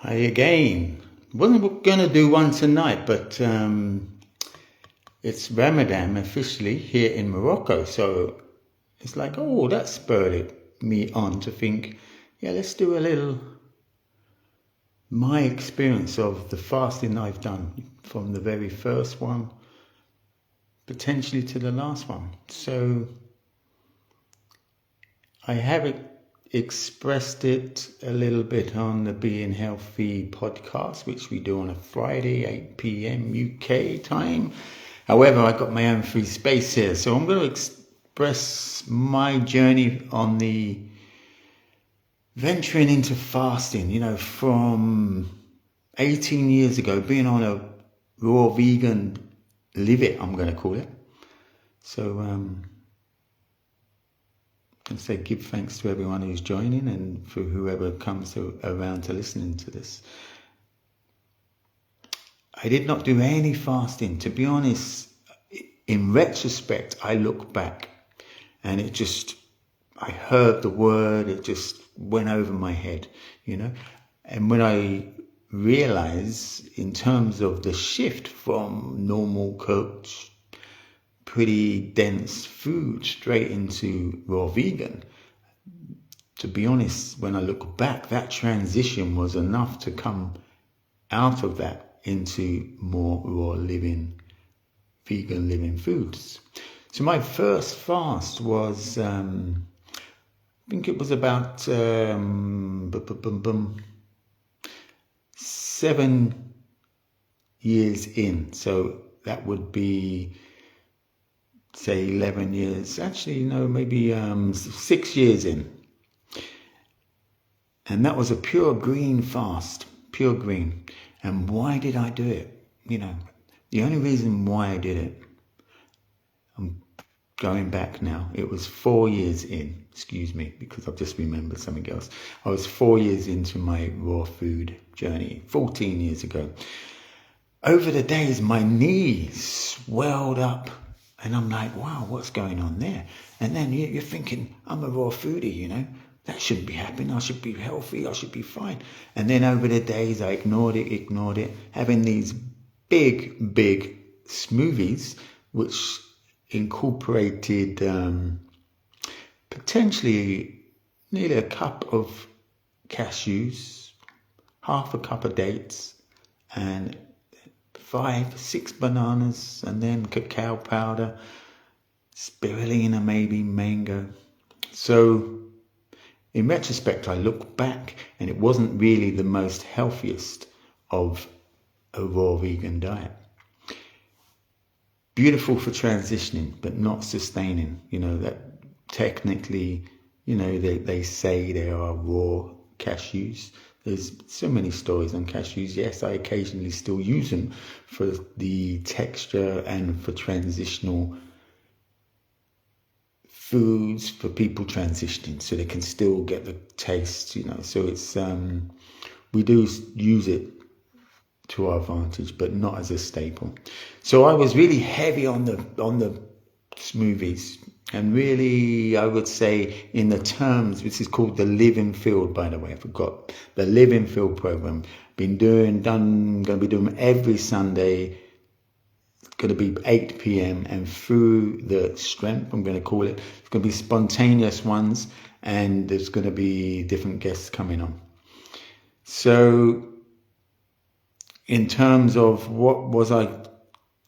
Hi again. Wasn't going to do one tonight, but it's Ramadan officially here in Morocco. So it's like, oh, that spurred me on to think, yeah, let's do a little my experience of the fasting I've done from the very first one, potentially to the last one. So I have expressed it a little bit on the Being Healthy podcast, which we do on a Friday, 8 p.m. UK time. However, I got my own free space here, so I'm going to express my journey on the venturing into fasting, from 18 years ago, being on a raw vegan live it, I'm going to call it. So, and say give thanks to everyone who's joining and for whoever comes around to listening to this. I did not do any fasting. To be honest, in retrospect, I look back and I heard the word, it just went over my head, And when I realized in terms of the shift from normal cooked, pretty dense food straight into raw vegan, to be honest, when I look back, that transition was enough to come out of that into more raw living, vegan living foods. So my first fast was, I think it was about 7 years in. So that would be, say 11 years, actually no, maybe 6 years in. And that was a pure green fast, pure green. And why did I do it? The only reason why I did it, I'm going back now, it was 4 years in, because I've just remembered something else. I was 4 years into my raw food journey, 14 years ago. Over the days, my knees swelled up. And I'm like, wow, what's going on there? And then you're thinking, I'm a raw foodie, that shouldn't be happening. I should be healthy. I should be fine. And then over the days, I ignored it, having these big smoothies, which incorporated potentially nearly a cup of cashews, half a cup of dates, and 5-6 bananas, and then cacao powder, spirulina, maybe mango. So in retrospect, I look back and it wasn't really the most healthiest of a raw vegan diet. Beautiful for transitioning, but not sustaining. That technically, they say they are raw cashews. There's so many stories on cashews. Yes, I occasionally still use them for the texture and for transitional foods for people transitioning, so they can still get the taste, So it's we do use it to our advantage, but not as a staple. So I was really heavy on the smoothies. And really, I would say in the terms, this is called the Live in Field, by the way, I forgot. The Live in Field program. Going to be doing every Sunday. It's going to be 8 p.m. and through the strength, I'm going to call it. It's going to be spontaneous ones and there's going to be different guests coming on. So in terms of what was I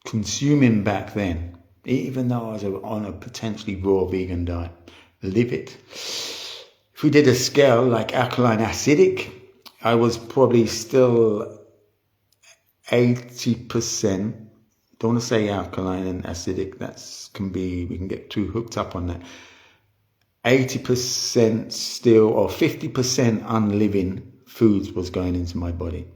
consuming back then, even though I was on a potentially raw vegan diet, live it. If we did a scale like alkaline acidic, I was probably still 80%. Don't want to say alkaline and acidic. We can get too hooked up on that. 80% still, or 50% unliving foods was going into my body,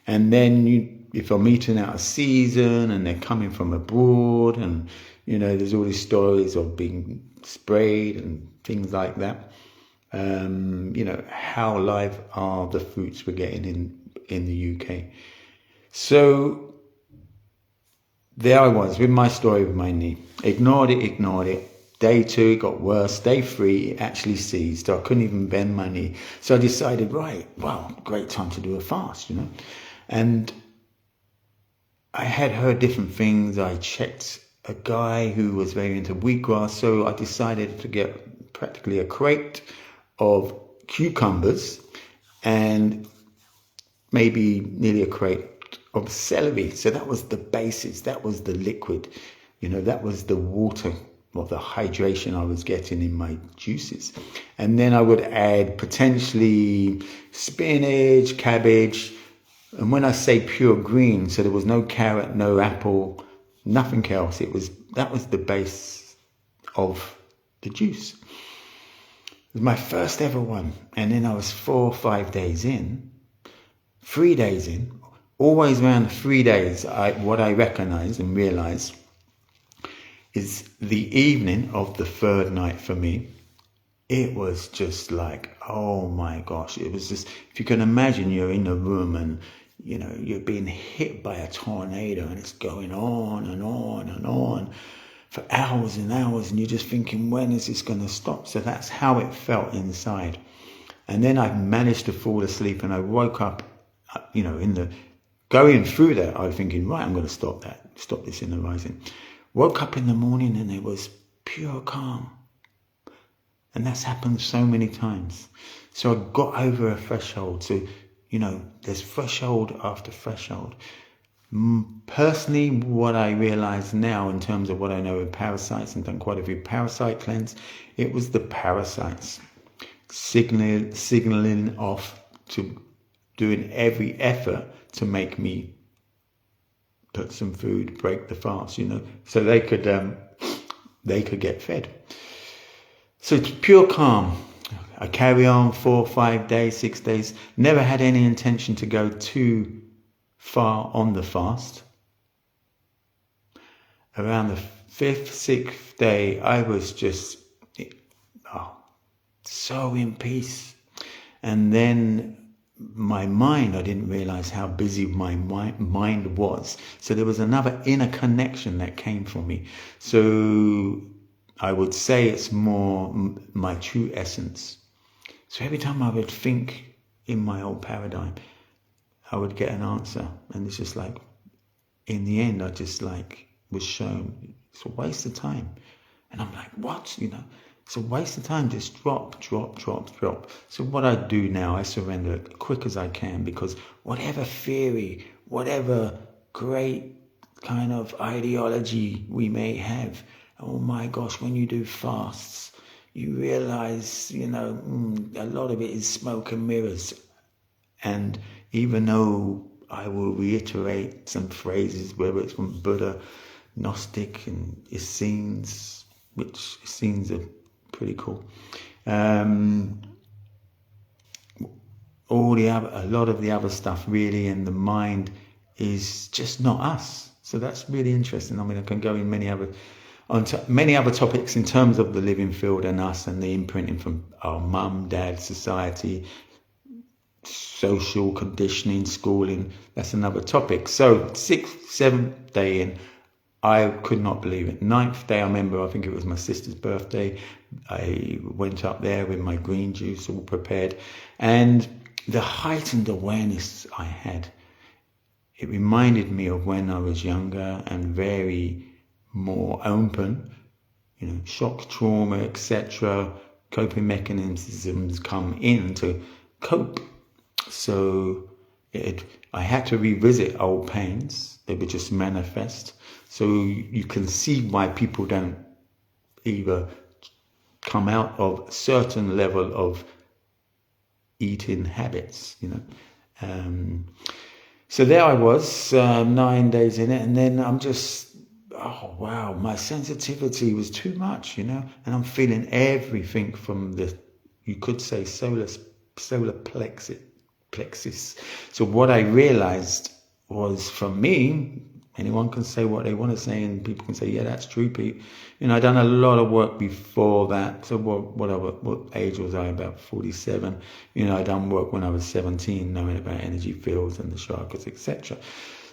And then if I'm eating out of season and they're coming from abroad and, there's all these stories of being sprayed and things like that. How live are the fruits we're getting in the UK. So there I was with my story with my knee. Ignored it. Day 2, it got worse. Day 3, it actually ceased. So I couldn't even bend my knee. So I decided, right, well, great time to do a fast, And I had heard different things. I checked a guy who was very into wheatgrass. So I decided to get practically a crate of cucumbers and maybe nearly a crate of celery. So that was the basis. That was the liquid. That was the water or the hydration I was getting in my juices. And then I would add potentially spinach, cabbage. And when I say pure green, so there was no carrot, no apple, nothing else. That was the base of the juice. It was my first ever one. And then I was 4 or 5 days in, 3 days in, always around 3 days, what I recognize and realize is the evening of the third night for me. It was just like, oh my gosh. It was just, if you can imagine you're in a room and, you're being hit by a tornado and it's going on and on and on for hours and hours. And you're just thinking, when is this going to stop? So that's how it felt inside. And then I managed to fall asleep and I woke up, going through that, I was thinking, right, I'm going to stop this in the rising. Woke up in the morning and it was pure calm. And that's happened so many times. So I got over a threshold. So, there's threshold after threshold. Personally, what I realize now in terms of what I know of parasites, and done quite a few parasite cleanse, it was the parasites signaling off to doing every effort to make me put some food, break the fast, so they could get fed. So it's pure calm. I carry on 4, 5 days, 6 days. Never had any intention to go too far on the fast. Around the 5th, 6th day, I was just so in peace. And then my mind, I didn't realize how busy my mind was. So there was another inner connection that came from me. So I would say it's more my true essence. So every time I would think in my old paradigm, I would get an answer. And it's just like, in the end, I just was shown it's a waste of time. And I'm like, what? It's a waste of time. Just drop. So what I do now, I surrender as quick as I can, because whatever theory, whatever great kind of ideology we may have, oh my gosh, when you do fasts, you realize, a lot of it is smoke and mirrors. And even though I will reiterate some phrases, whether it's from Buddha, Gnostic, and Essenes, which Essenes are pretty cool. A lot of the other stuff really in the mind is just not us. So that's really interesting. I mean, I can go in many other topics in terms of the living field and us and the imprinting from our mum, dad, society, social conditioning, schooling. That's another topic. So 6th, 7th day in, I could not believe it. 9th day, I remember, I think it was my sister's birthday. I went up there with my green juice all prepared. And the heightened awareness I had, it reminded me of when I was younger and very more open, shock, trauma, etc. Coping mechanisms come in to cope. So I had to revisit old pains. They would just manifest. So you can see why people don't either come out of a certain level of eating habits, So there I was, 9 days in it, and then I'm just, oh wow, my sensitivity was too much, and I'm feeling everything from the, you could say, solar plexus. So what I realized was, for me, anyone can say what they want to say, and people can say, yeah, that's true, Pete. I'd done a lot of work before that. So what age was I? About 47. I'd done work when I was 17, knowing about energy fields and the chakras, etc.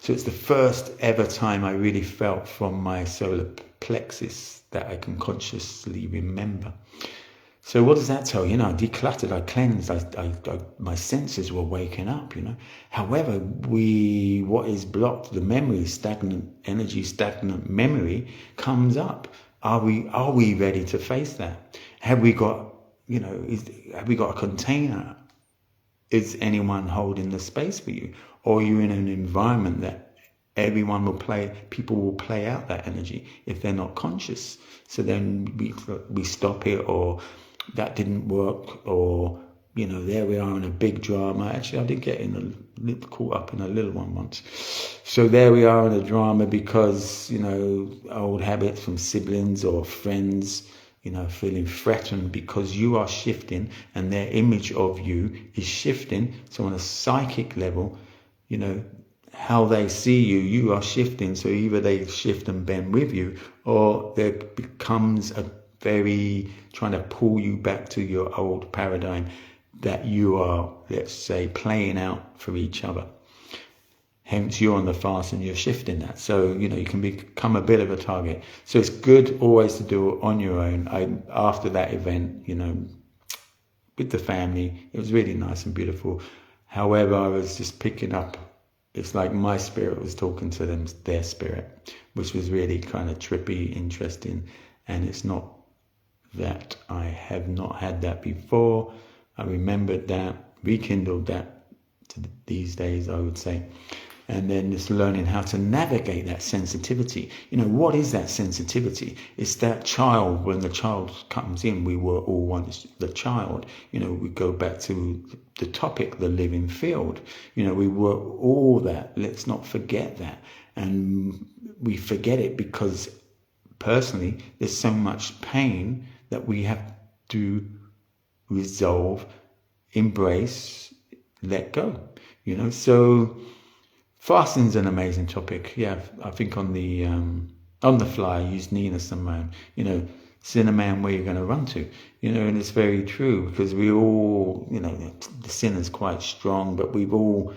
So it's the first ever time I really felt from my solar plexus that I can consciously remember. So what does that tell you? I decluttered, I cleansed, my senses were waking up, However, what is blocked, the memory, stagnant energy, stagnant memory comes up. Are we ready to face that? Have we got, have we got a container? Is anyone holding the space for you? Or are you in an environment that people will play out that energy if they're not conscious? So then we stop it, or that didn't work, or there we are in a big drama. Actually, I did get caught up in a little one once. So there we are in a drama because old habits from siblings or friends, feeling threatened because you are shifting and their image of you is shifting. So on a psychic level, how they see you, you are shifting. So either they shift and bend with you, or there becomes a very trying to pull you back to your old paradigm that you are, let's say, playing out for each other. Hence, you're on the fast and you're shifting that. So, you can become a bit of a target. So it's good always to do it on your own. After that event, with the family, it was really nice and beautiful. However, I was just picking up, it's like my spirit was talking to them, their spirit, which was really kind of trippy, interesting. And it's not that I have not had that before. I remembered that, rekindled that to these days, I would say. And then just learning how to navigate that sensitivity. What is that sensitivity? It's that child, when the child comes in, we were all once the child. We go back to the topic, the living field. We were all that. Let's not forget that. And we forget it because personally, there's so much pain that we have to resolve, embrace, let go. So fasting's an amazing topic. Yeah, I think on the fly, I used Nina Simone. Sin a man where you're going to run to. And it's very true because we all, the sin is quite strong, but we've all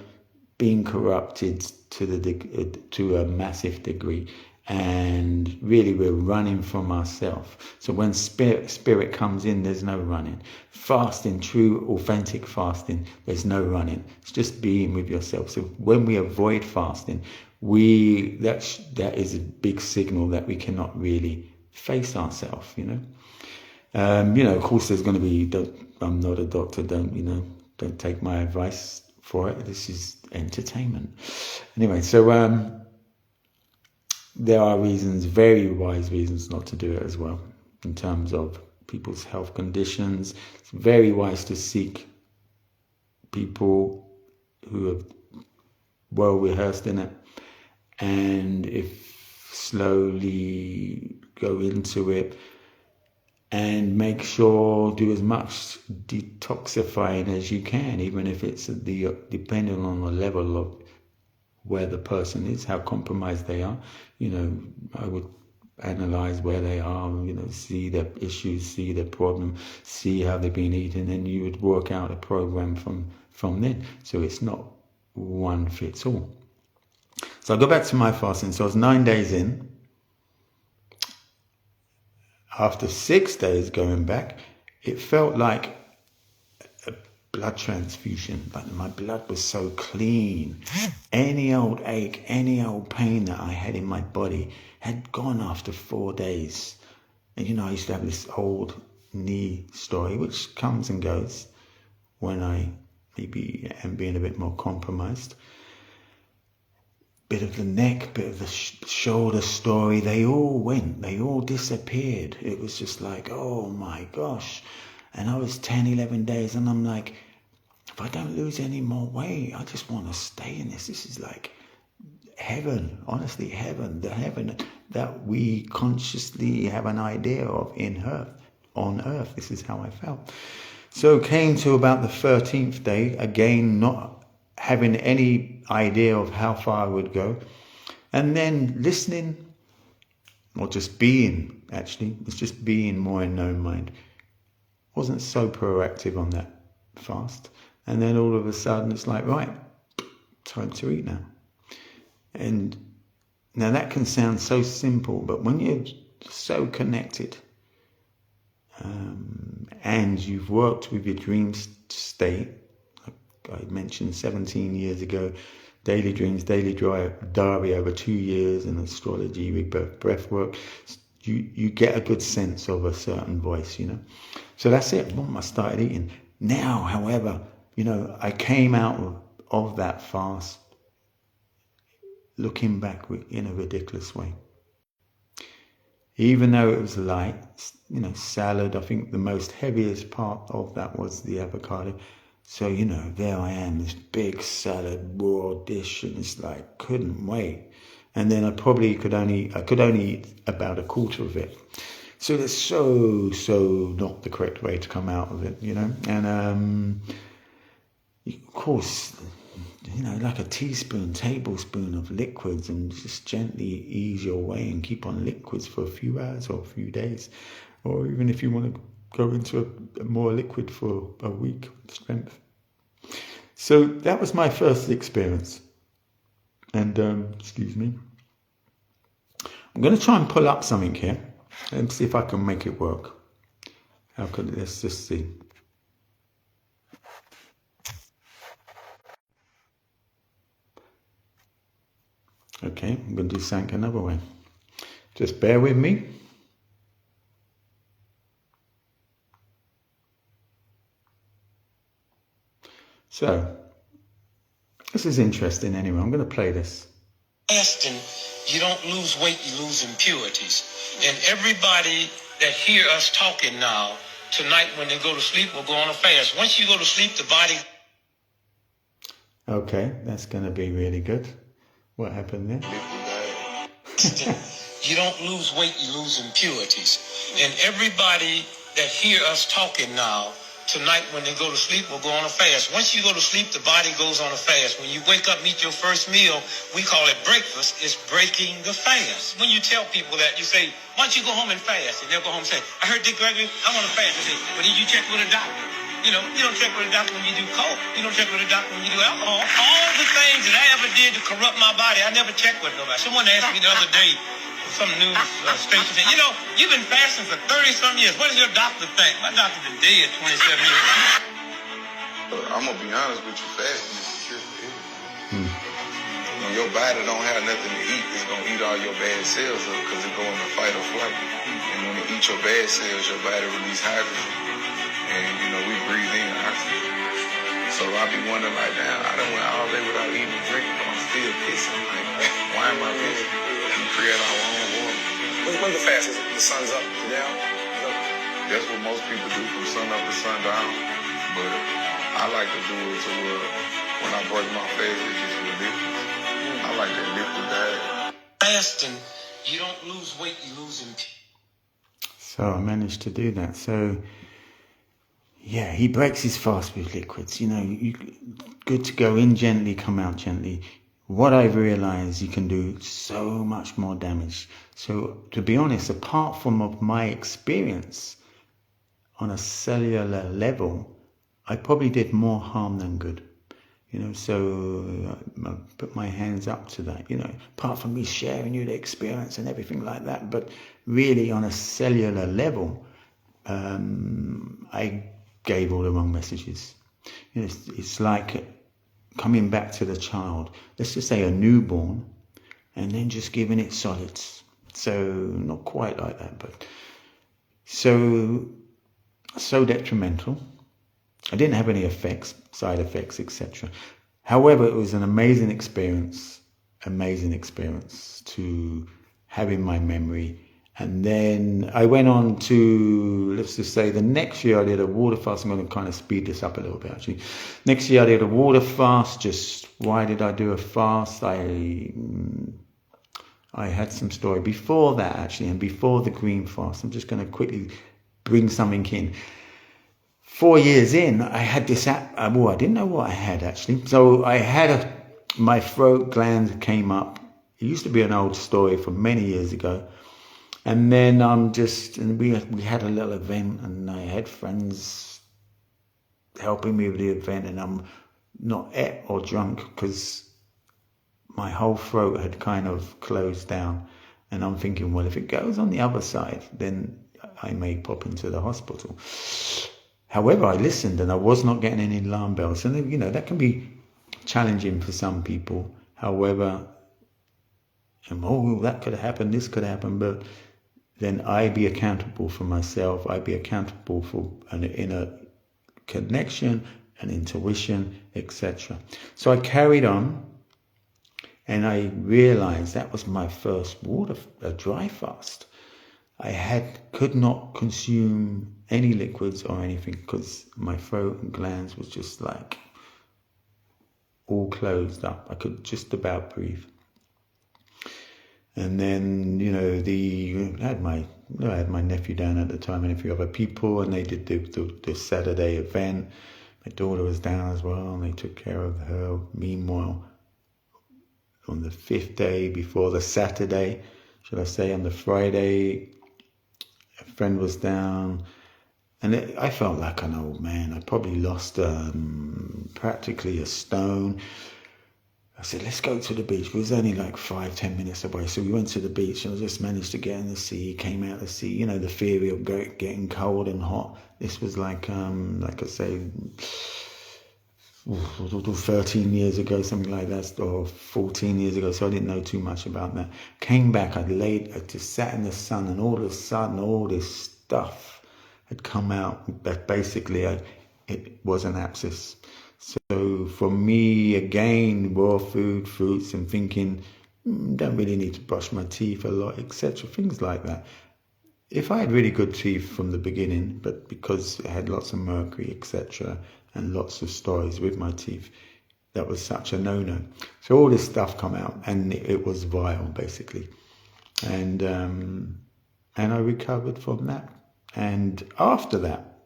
been corrupted to a massive degree. And really, we're running from ourselves. So when spirit comes in, there's no running. Fasting, true, authentic fasting, there's no running. It's just being with yourself. So when we avoid fasting, that is a big signal that we cannot really face ourselves. Of course, there's going to be. I'm not a doctor. Don't take my advice for it. This is entertainment. Anyway, so. There are reasons, very wise reasons, not to do it as well. In terms of people's health conditions, it's very wise to seek people who are well rehearsed in it, and if slowly go into it and make sure do as much detoxifying as you can, even if it's depending on the level of where the person is, how compromised they are. I would analyze where they are, see their issues, see their problem, see how they've been eating, and you would work out a program from then. So it's not one fits all. So I'll go back to my fasting. So I was 9 days in. After 6 days going back, it felt like blood transfusion, but my blood was so clean. Any old ache, any old pain that I had in my body had gone after 4 days. And I used to have this old knee story, which comes and goes when I maybe am being a bit more compromised. Bit of the neck, bit of the shoulder story, they all disappeared. It was just like, oh my gosh. And I was 10, 11 days, and I'm like, if I don't lose any more weight, I just want to stay in this. This is like heaven, honestly, heaven, the heaven that we consciously have an idea of on earth. This is how I felt. So came to about the 13th day, again, not having any idea of how far I would go. And then listening, or just being, actually, it's just being more in no mind. Wasn't so proactive on that fast. And then all of a sudden it's like, right, time to eat now. And now that can sound so simple, but when you're so connected, and you've worked with your dream state, like I mentioned 17 years ago, daily dreams, daily diary over 2 years, and astrology, rebirth, breath work, you get a good sense of a certain voice, So that's it. Boom, I started eating. Now, however, I came out of that fast looking back in a ridiculous way. Even though it was light, salad, I think the most heaviest part of that was the avocado. So, there I am, this big salad, raw dish, and it's like, couldn't wait. And then I could only eat about a quarter of it. So that's so not the correct way to come out of it, And, of course, like a tablespoon of liquids, and just gently ease your way and keep on liquids for a few hours or a few days. Or even if you want to go into a more liquid for a week strength. So that was my first experience. And, excuse me. I'm going to try and pull up something here and see if I can make it work. Let's just see. Okay, I'm going to do something another way. Just bear with me. So, this is interesting anyway. I'm going to play this. Fasting, you don't lose weight, you lose impurities. And everybody that hear us talking now, tonight when they go to sleep, will go on a fast. Once you go to sleep, the body... Okay, that's going to be really good. What happened there? You don't lose weight, you lose impurities. And everybody that hear us talking now, tonight when they go to sleep, will go on a fast. Once you go to sleep, the body goes on a fast. When you wake up, eat your first meal, we call it breakfast. It's breaking the fast. When you tell people that, you say, why don't you go home and fast? And they'll go home and say, I heard Dick Gregory, I want to fast. They say, but did you check with a doctor? You don't check with a doctor when you do coke. You don't check with a doctor when you do alcohol. All the things that I ever did to corrupt my body, I never checked with nobody. Someone asked me the other day, some news station said, you've been fasting for 30-some years. What does your doctor think? My doctor been dead 27 years. I'm going to be honest with you, fasting is secure for everything. When your body don't have nothing to eat, it's going to eat all your bad cells up because it go in the fight or flight. And when it eats your bad cells, your body release hydrogen. And, we breathe in oxygen. So I be wondering, like, damn, I done went all day without eating and drinking, but I'm still pissing. Like, why am I pissing? We create our own water. When the fast is, the sun's up and down? That's what most people do from sun up to sundown. But I like to do it to where when I break my fast, it's just ridiculous. I like that liquid diet. Fasting, you don't lose weight, you lose impurity. So I managed to do that. So, yeah, he breaks his fast with liquids. Good to go in gently, come out gently. What I've realized, you can do so much more damage. So, to be honest, apart from of my experience on a cellular level, I probably did more harm than good. So I put my hands up to that, apart from me sharing you the experience and everything like that. But really on a cellular level, I gave all the wrong messages. It's like coming back to the child. Let's just say a newborn, and then just giving it solids. So not quite like that, but so detrimental. I didn't have any side effects, etc. However, it was an amazing experience to have in my memory. And then I went on to, let's just say, the next year I did a water fast. I'm going to kind of speed this up a little bit, actually. Next year I did a water fast. Why did I do a fast? I had some story before that, actually, and before the green fast. I'm just going to quickly bring something in. 4 years in, I had this I didn't know what I had, actually. So I had my throat gland came up. It used to be an old story from many years ago. And then we had a little event, and I had friends helping me with the event, and I'm not ate or drunk because my whole throat had kind of closed down. And I'm thinking, well, if it goes on the other side, then I may pop into the hospital. However, I listened and I was not getting any alarm bells. And, you know, that can be challenging for some people. However, that could have happened, this could happen, but then I be accountable for myself. I be accountable for an inner connection, an intuition, etc. So I carried on, and I realized that was my first dry fast. I could not consume any liquids or anything because my throat and glands was just like all closed up. I could just about breathe. And then, you know, I had my nephew down at the time and a few other people, and they did the Saturday event. My daughter was down as well, and they took care of her. Meanwhile, on the 5th day before the Saturday, should I say, on the Friday, a friend was down, and I felt like an old man. I probably lost practically a stone. I said, let's go to the beach. It was only like 5-10 minutes away. So we went to the beach, and I just managed to get in the sea, came out of the sea. You know, the theory of getting cold and hot. This was like I say, 13 years ago, something like that, or 14 years ago. So I didn't know too much about that. Came back, I just sat in the sun, and all of a sudden, all this stuff had come out. But basically, it was an abscess. So for me, again, raw food, fruits, and thinking, don't really need to brush my teeth a lot, etc. Things like that. If I had really good teeth from the beginning, but because I had lots of mercury, etc., and lots of stories with my teeth, that was such a no-no. So all this stuff come out, and it was vile, basically. And I recovered from that. And after that,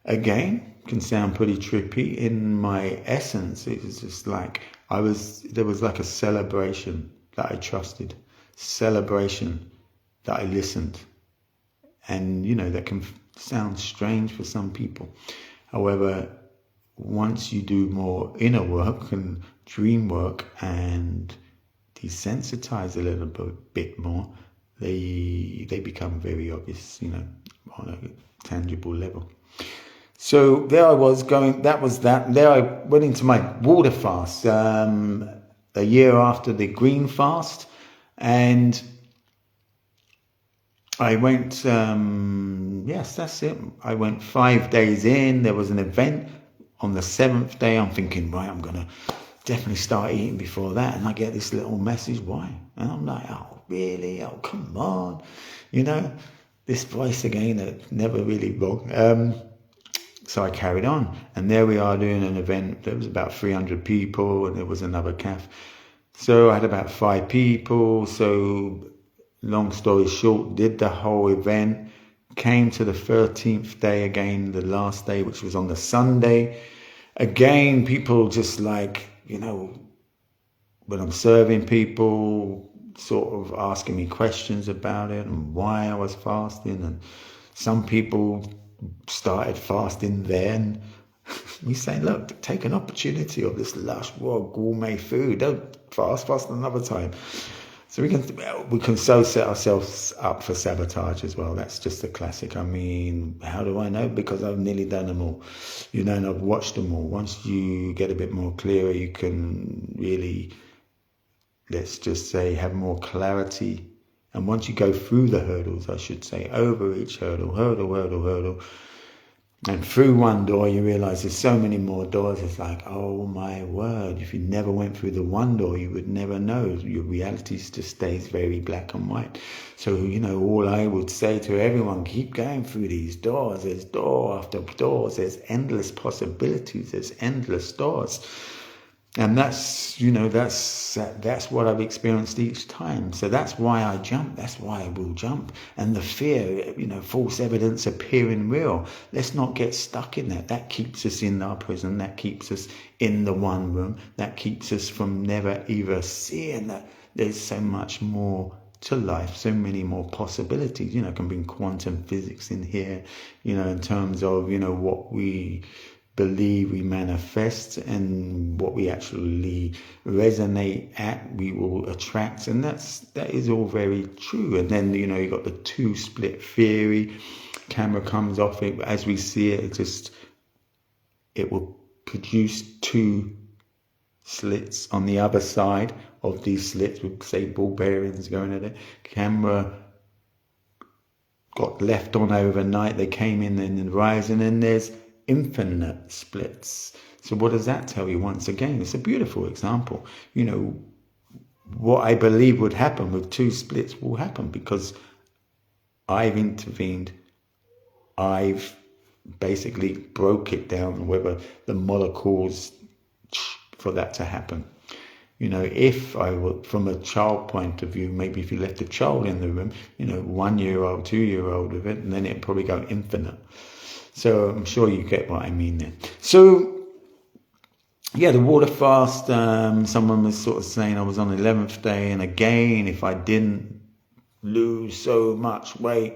again, can sound pretty trippy. In my essence, it was just like there was like a celebration that I trusted, celebration that I listened. And, you know, that can sound strange for some people. However, once you do more inner work and dream work and desensitize a little bit more, they become very obvious, you know, on a tangible level. So there I was going, that was that. There I went into my water fast a year after the green fast. And I went, yes, that's it. I went 5 days in. There was an event on the 7th day. I'm thinking, right, I'm going to definitely start eating before that. And I get this little message, why? And I'm like, oh, really? Oh, come on. You know, this voice again that never really wrong. So I carried on, and there we are doing an event. There was about 300 people, and there was another calf. So I had about 5 people. So long story short, did the whole event, came to the 13th day again, the last day, which was on the Sunday. Again, people just like, you know, when I'm serving people, sort of asking me questions about it and why I was fasting. And some people started fasting then. We say, look, take an opportunity of this lush, raw, gourmet food. Don't fast another time. So we can so set ourselves up for sabotage as well. That's just a classic. I mean, how do I know? Because I've nearly done them all, you know, and I've watched them all. Once you get a bit more clearer, you can really, let's just say, have more clarity. And once you go through the hurdles, I should say, over each hurdle, and through one door, you realize there's so many more doors. It's like, oh my word, if you never went through the one door, you would never know. Your reality just stays very black and white. So, you know, all I would say to everyone, keep going through these doors. There's door after doors. There's endless possibilities. There's endless doors. And that's, you know, that's what I've experienced each time. So that's why I jump. That's why I will jump. And the fear, you know, false evidence appearing real. Let's not get stuck in that. That keeps us in our prison. That keeps us in the one room. That keeps us from never either seeing that there's so much more to life, so many more possibilities. You know, can bring quantum physics in here, you know, in terms of, you know, what we believe we manifest, and what we actually resonate at we will attract, and that is all very true. And then you got the two split theory. Camera comes off it as we see it, it will produce two slits on the other side of these slits with, say, ball bearings going at it. Camera got left on overnight, they came in the horizon, and there's infinite splits. So what does that tell you? Once again, it's a beautiful example. What I believe would happen with two splits will happen because I've intervened. I've basically broke it down, whether the molecules for that to happen. If I were, from a child point of view, maybe if you left a child in the room, 1-year-old, 2-year-old with it, and then it'd probably go infinite. So I'm sure you get what I mean there. So, yeah, the water fast, someone was sort of saying I was on the 11th day, and again, if I didn't lose so much weight,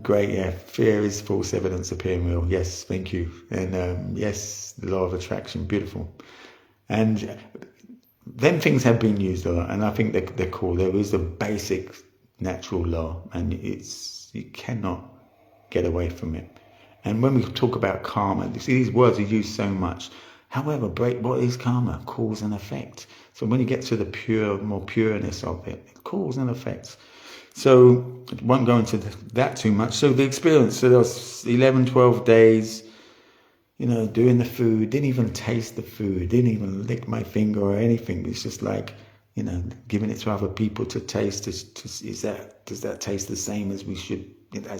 great, yeah, fear is false evidence appearing real. Yes, thank you. And yes, the law of attraction, beautiful. And then things have been used a lot, and I think they're cool. There is a basic natural law, and you cannot get away from it. And when we talk about karma, you see these words are used so much. However, what is karma? Cause and effect. So when you get to the more pureness of it, cause and effect. So I won't go into that too much. So the experience, so there was 11, 12 days, doing the food, didn't even taste the food, didn't even lick my finger or anything. It's just like, giving it to other people to taste. Does that taste the same as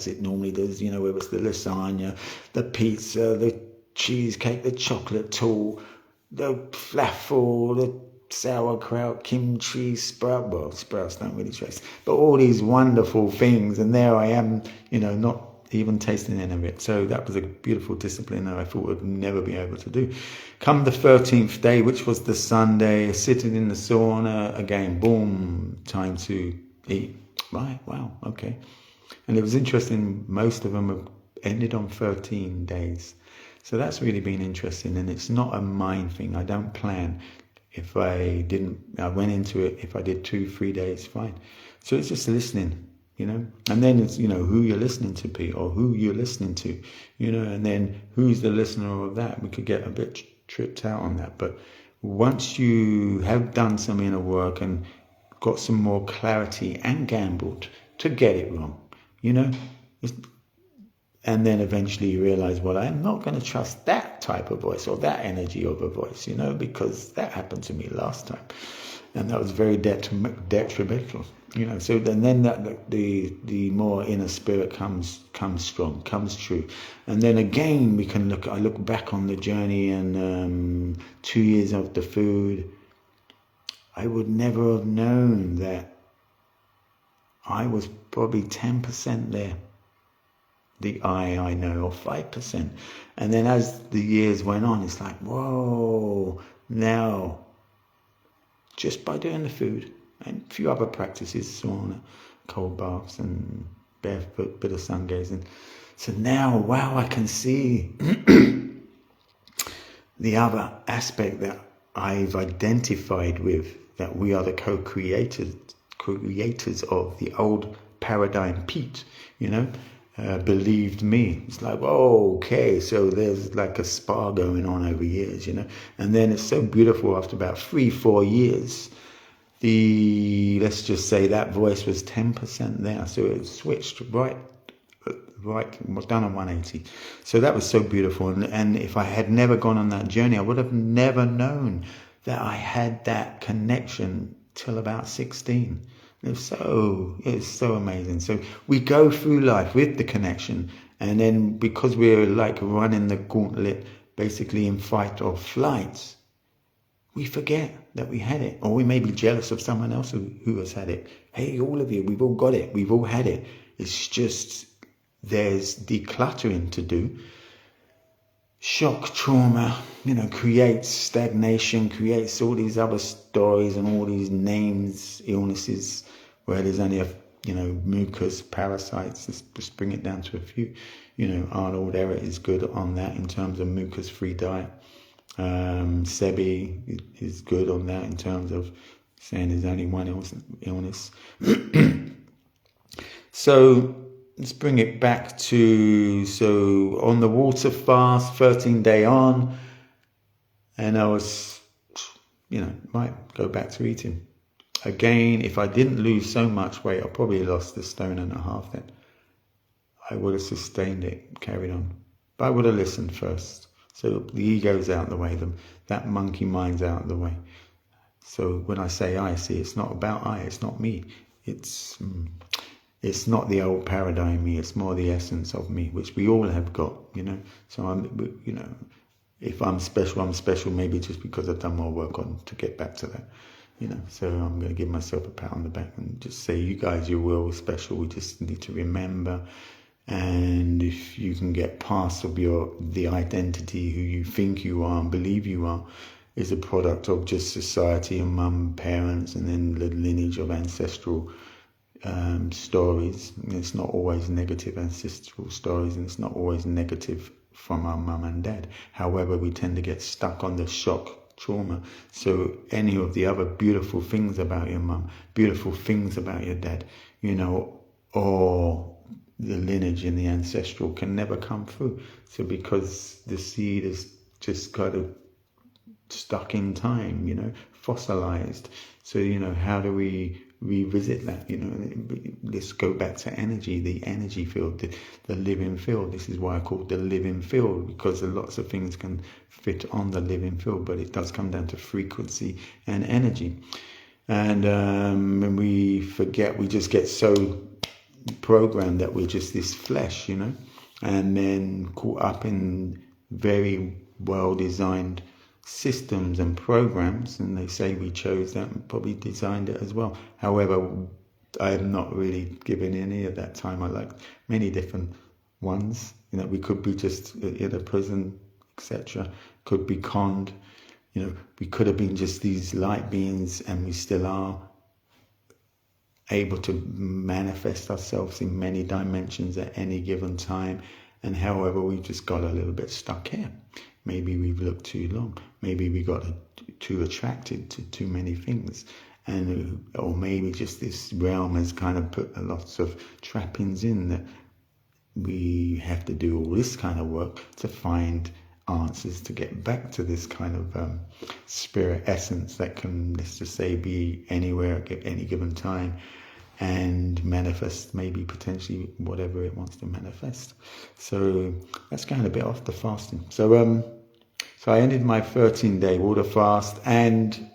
it normally does? Whether it's the lasagna, the pizza, the cheesecake, the chocolate tool, the falafel, the sauerkraut, kimchi, sprouts don't really taste, but all these wonderful things, and there I am, not even tasting any of it. So that was a beautiful discipline that I thought I'd never be able to do. Come the 13th day, which was the Sunday, sitting in the sauna again, boom, time to eat. Right, wow, okay. And it was interesting, most of them have ended on 13 days. So that's really been interesting, and it's not a mind thing. I don't plan. If I went into it, if I did 2-3 days, fine. So it's just listening, and then it's, who you're listening to, Pete, or who you're listening to, and then who's the listener of that. We could get a bit tripped out on that. But once you have done some inner work and got some more clarity and gambled to get it wrong, and then eventually you realize, well, I'm not going to trust that type of voice or that energy of a voice, because that happened to me last time. And that was very detrimental, So then that the more inner spirit comes strong, comes true. And then again, I look back on the journey, and 2 years of the food, I would never have known that I was probably 10% there. The I know, or 5%. And then as the years went on, it's like, whoa, now, just by doing the food and a few other practices, sauna, cold baths, and barefoot, bit of sun gazing. So now, wow, I can see the other aspect that I've identified with, that we are the co-creators of the old paradigm Pete, believed me. It's like, oh, okay, so there's like a spa going on over years, and then it's so beautiful after about 3-4 years, let's just say that voice was 10% there, so it switched right, was done on 180. So that was so beautiful, and if I had never gone on that journey, I would have never known that I had that connection till about 16. It's so amazing. So we go through life with the connection, and then because we're like running the gauntlet, basically in fight or flight, we forget that we had it, or we may be jealous of someone else who has had it. Hey, all of you, we've all got it. We've all had it. It's just there's decluttering to do. Shock, trauma, creates stagnation, creates all these other stories and all these names, illnesses, where there's only mucus, parasites, just bring it down to a few. Arnold Ehret is good on that in terms of mucus-free diet. Sebi is good on that in terms of saying there's only one illness. So let's bring it back to, on the water fast, 13 day on, and I was, might go back to eating. Again, if I didn't lose so much weight, I probably lost 1.5 stone then. I would have sustained it, carried on. But I would have listened first. So the ego's out the way, that monkey mind's out of the way. So when I say I, see, it's not about I, it's not me. It's not the old paradigm me, it's more the essence of me, which we all have got, So if I'm special maybe just because I've done more work on to get back to that. So I'm going to give myself a pat on the back and just say, you guys, you're well special. We just need to remember. And if you can get past of the identity who you think you are and believe you are is a product of just society and mum, parents, and then the lineage of ancestral stories. And it's not always negative ancestral stories, and it's not always negative from our mum and dad. However, we tend to get stuck on the shock trauma. So any of the other beautiful things about your mum, beautiful things about your dad, or the lineage and the ancestral can never come through. So because the seed is just kind of stuck in time, fossilized. So, how do we revisit that? Let's go back to energy, the energy field, the living field. This is why I call it the living field, because lots of things can fit on the living field, but it does come down to frequency and energy. And when we forget, we just get so programmed that we're just this flesh, and then caught up in very well-designed systems and programs, and they say we chose that and probably designed it as well. However, I have not really given any of that time. I like many different ones. We could be just in a prison, etc. Could be conned. We could have been just these light beings, and we still are able to manifest ourselves in many dimensions at any given time. And however, we've just got a little bit stuck here. Maybe we've looked too long. Maybe we got too attracted to too many things. Or maybe just this realm has kind of put lots of trappings in that we have to do all this kind of work to find answers to get back to this kind of spirit essence that can, let's just say, be anywhere at any given time and manifest maybe potentially whatever it wants to manifest. So that's going a bit off the fasting. So I ended my 13-day water fast, and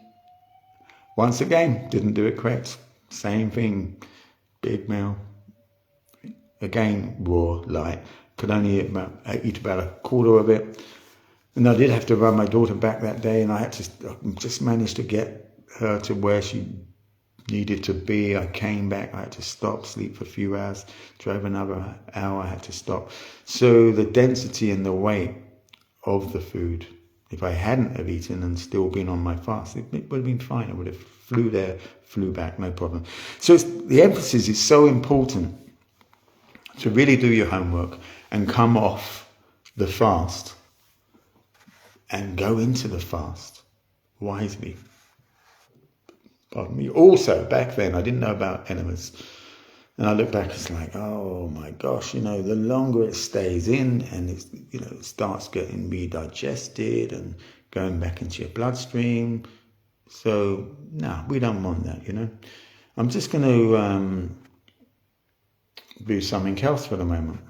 once again didn't do it correct. Same thing, big meal. Again, raw, light. Could only eat about a quarter of it. And I did have to run my daughter back that day, and I had to just manage to get her to where she needed to be. I came back, I had to stop, sleep for a few hours, drove another hour, I had to stop. So the density and the weight of the food, if I hadn't have eaten and still been on my fast, it would have been fine. I would have flew there, flew back, no problem. So the emphasis is so important to really do your homework and come off the fast and go into the fast wisely. Pardon me. Also, back then, I didn't know about enemas. And I look back, it's like, oh my gosh, the longer it stays in and it's, it starts getting redigested and going back into your bloodstream. So, no, we don't want that, I'm just going to do something else for the moment.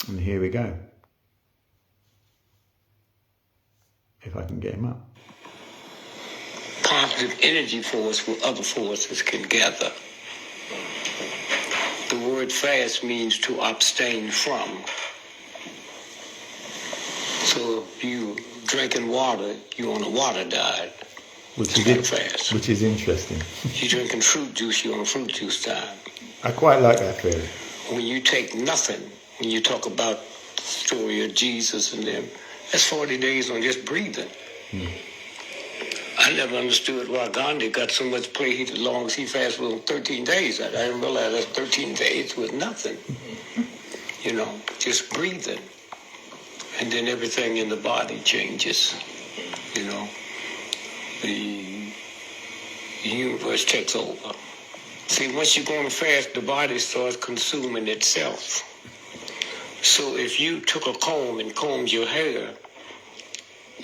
And here we go. If I can get him up. Positive energy force with other forces can gather. The word fast means to abstain from. So if you drinking water, you're on a water diet. Which is interesting. You're drinking fruit juice, you're on a fruit juice diet. I quite like that theory. When you take nothing, when you talk about the story of Jesus and them, that's 40 days on just breathing. I never understood why Gandhi got so much play as long as he fasted on 13 days. I didn't realize that 13 days was nothing. You know, just breathing. And then everything in the body changes. You know, the universe takes over. See, once you go on a fast, the body starts consuming itself. So if you took a comb and combed your hair,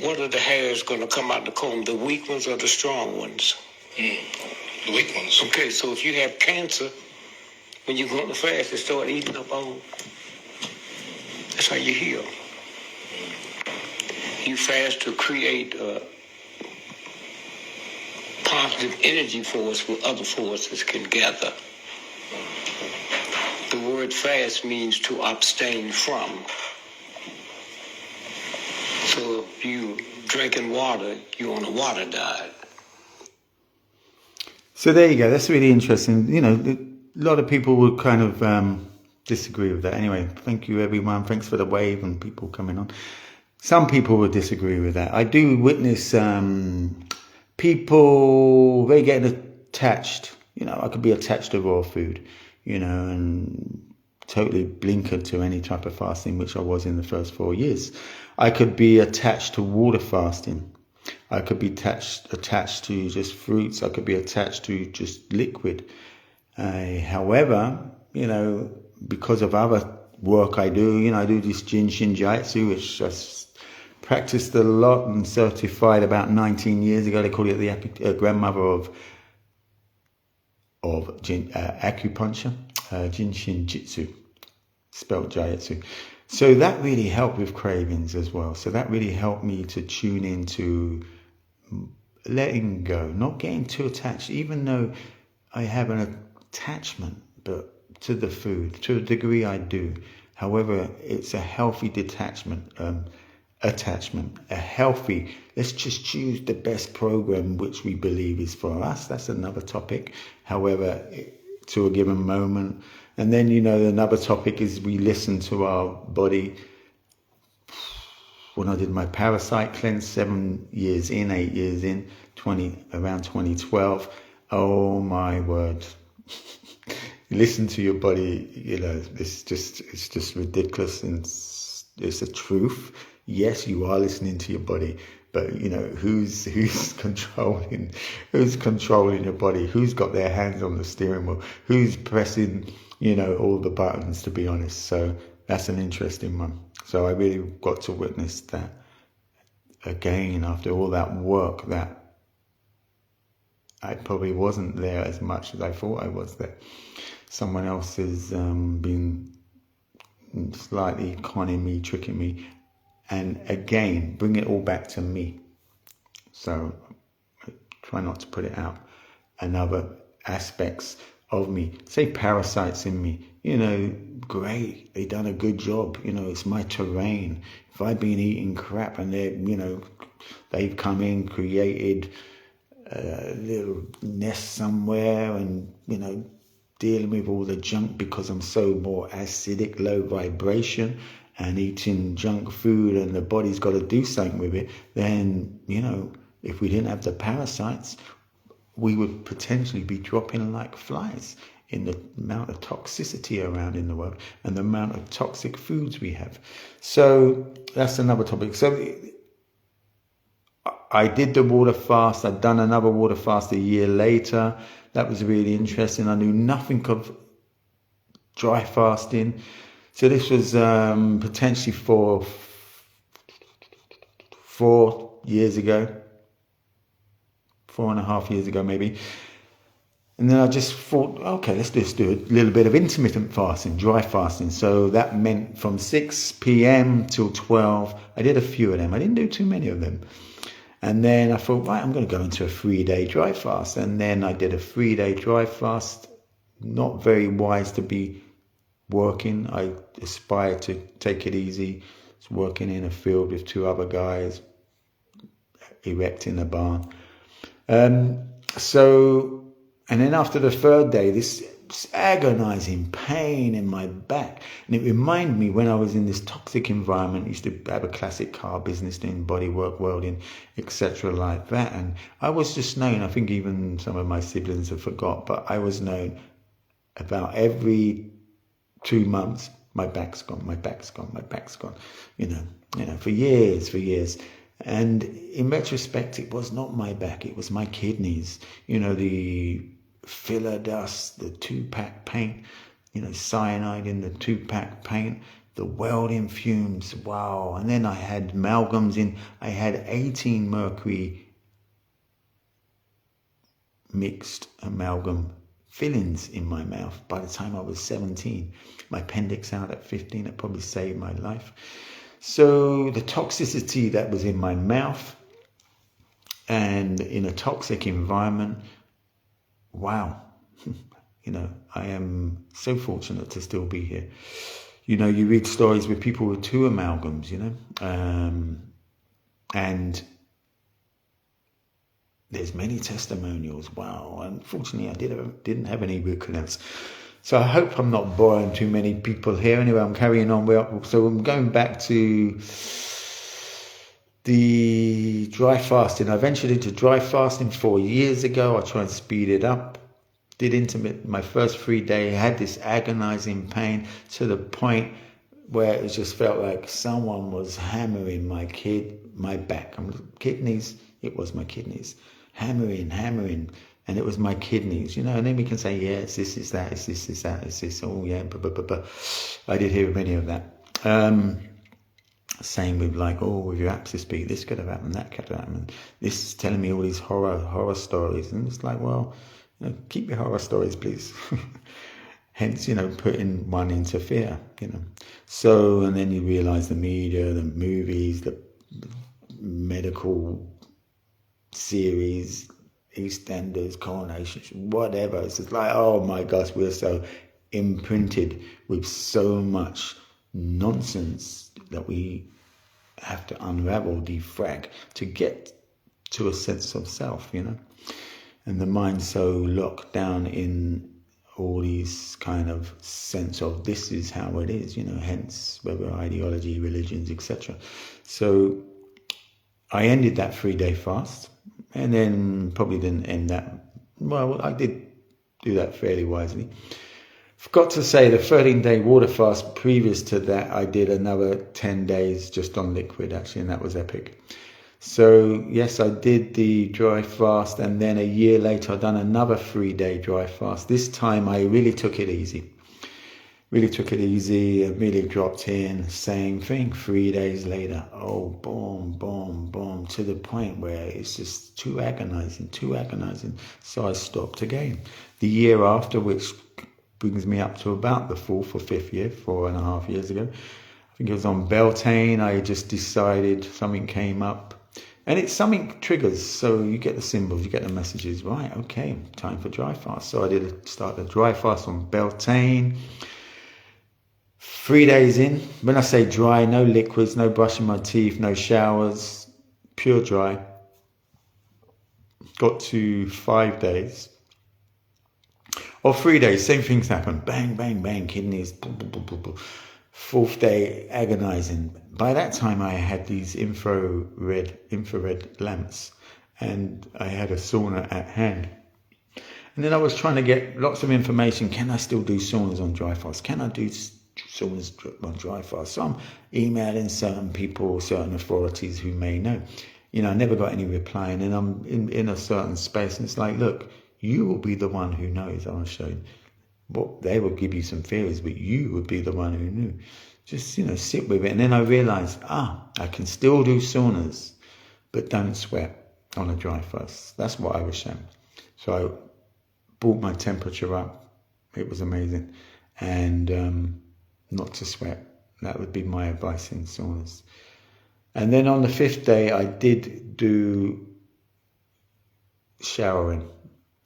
what are the hairs going to come out the comb? The weak ones or the strong ones? The weak ones. Okay, so if you have cancer, when you go on the fast, it start eating up all. That's how you heal. You fast to create a positive energy force where other forces can gather. The word fast means to abstain from. So if you drinking water, you're on a water diet. So there you go. That's really interesting. You know, a lot of people would kind of disagree with that. Anyway, thank you, everyone. Thanks for the wave and people coming on. Some people would disagree with that. I do witness people, they get attached. You know, I could be attached to raw food, you know, and totally blinkered to any type of fasting, which I was in the first 4 years. I could be attached to water fasting. I could be attached to just fruits. I could be attached to just liquid. However, you know, because of other work I do, you know, I do this Jinshin Jiatsu, which I practiced a lot and certified about 19 years ago. They call it the grandmother of acupuncture, Jinshin Jitsu, spelled Jiatsu. So that really helped with cravings as well. So that really helped me to tune into letting go, not getting too attached, even though I have an attachment, but to the food, to a degree I do. However, it's a healthy attachment, a healthy, let's just choose the best program which we believe is for us. That's another topic. However, to a given moment. And then, you know, another topic is we listen to our body. When I did my parasite cleanse 8 years in, around 2012, oh my word. Listen to your body, you know, it's just ridiculous, and it's a truth. Yes, you are listening to your body, but you know, who's controlling your body? Who's got their hands on the steering wheel? Who's pressing, you know, all the buttons, to be honest? So that's an interesting one. So I really got to witness that again after all that work, that I probably wasn't there as much as I thought I was there. Someone else has been slightly conning me, tricking me, and again, bring it all back to me. So I try not to put it out. And other aspects of me, say parasites in me, you know, great, they done a good job. You know, it's my terrain. If I've been eating crap and they're, you know, they've come in, created a little nest somewhere and, you know, dealing with all the junk because I'm so more acidic, low vibration, and eating junk food, and the body's got to do something with it, then, you know, if we didn't have the parasites, we would potentially be dropping like flies in the amount of toxicity around in the world and the amount of toxic foods we have. So that's another topic. So I did the water fast. I'd done another water fast a year later. That was really interesting. I knew nothing of dry fasting. So this was potentially 4 years ago, 4.5 years ago maybe. And then I just thought, okay, let's just do a little bit of intermittent fasting, dry fasting. So that meant from 6 p.m. till 12. I did a few of them. I didn't do too many of them. And then I thought, right, I'm going to go into a 3-day dry fast. And then I did a 3-day dry fast. Not very wise to be working. I aspired to take it easy. I was working in a field with 2 other guys, erecting a barn. And then after the 3rd day, this agonizing pain in my back. And it reminded me when I was in this toxic environment, I used to have a classic car business doing bodywork, welding, etc. like that. And I was just known, I think even some of my siblings have forgot, but I was known about every 2 months, my back's gone, my back's gone, my back's gone, for years. And in retrospect, it was not my back, it was my kidneys, the filler dust, the 2-pack paint, cyanide in the 2-pack paint, the welding fumes, wow. And then I had amalgams I had 18 mercury mixed amalgam fillings in my mouth by the time I was 17. My appendix out at 15, it probably saved my life. So the toxicity that was in my mouth and in a toxic environment, wow, I am so fortunate to still be here. You read stories with people with 2 amalgams, and there's many testimonials. Wow. Unfortunately, I didn't have any root canals. So I hope I'm not boring too many people here. Anyway, I'm carrying on. So I'm going back to the dry fasting. I ventured into dry fasting 4 years ago. I tried to speed it up. Did intermittent. My first 3 days, had this agonizing pain to the point where it just felt like someone was hammering my back. Kidneys. It was my kidneys. Hammering. And it was my kidneys, and then we can say, yeah, it's this, it's that, it's this, it's that, it's this, oh yeah, but I did hear many of that. Same with with your apps to speak, this could have happened, that could have happened. This is telling me all these horror stories. And it's like, well, keep your horror stories, please. Hence, putting one into fear, So, and then you realize the media, the movies, the medical series, EastEnders, coronations, whatever. It's just like, oh my gosh, we're so imprinted with so much nonsense that we have to unravel, defrag to get to a sense of self, and the mind's so locked down in all these kind of sense of this is how it is, hence whether ideology, religions, etc. So I ended that 3-day fast. And then probably didn't end that. Well, I did do that fairly wisely. Forgot to say the 13-day water fast previous to that, I did another 10 days just on liquid actually, and that was epic. So yes, I did the dry fast, and then a year later I'd done another 3-day dry fast. This time I really took it easy. I really dropped in, same thing, 3 days later, oh, boom, to the point where it's just too agonizing. So I stopped again. The year after, which brings me up to about the 4th or 5th year, 4.5 years ago, I think it was on Beltane, I just decided something came up. And it's something triggers, so you get the symbols, you get the messages, right, okay, time for dry fast. So I start the dry fast on Beltane. 3 days in, when I say dry, no liquids, no brushing my teeth, no showers, pure dry. Got to 5 days. Or 3 days, same things happen. Bang, kidneys, boom. 4th day, agonizing. By that time, I had these infrared lamps, and I had a sauna at hand. And then I was trying to get lots of information. Can I still do saunas on dry fast? Can I do saunas on dry fast? So I'm emailing certain people, certain authorities who may know. I never got any reply, and then I'm in a certain space, and it's like, look, you will be the one who knows. I'll show you. What they will give you some theories, but you would be the one who knew. Just, sit with it. And then I realized, I can still do saunas, but don't sweat on a dry fast. That's what I was shown. So I brought my temperature up. It was amazing. And not to sweat. That would be my advice in saunas. And then on the 5th day, I did do showering.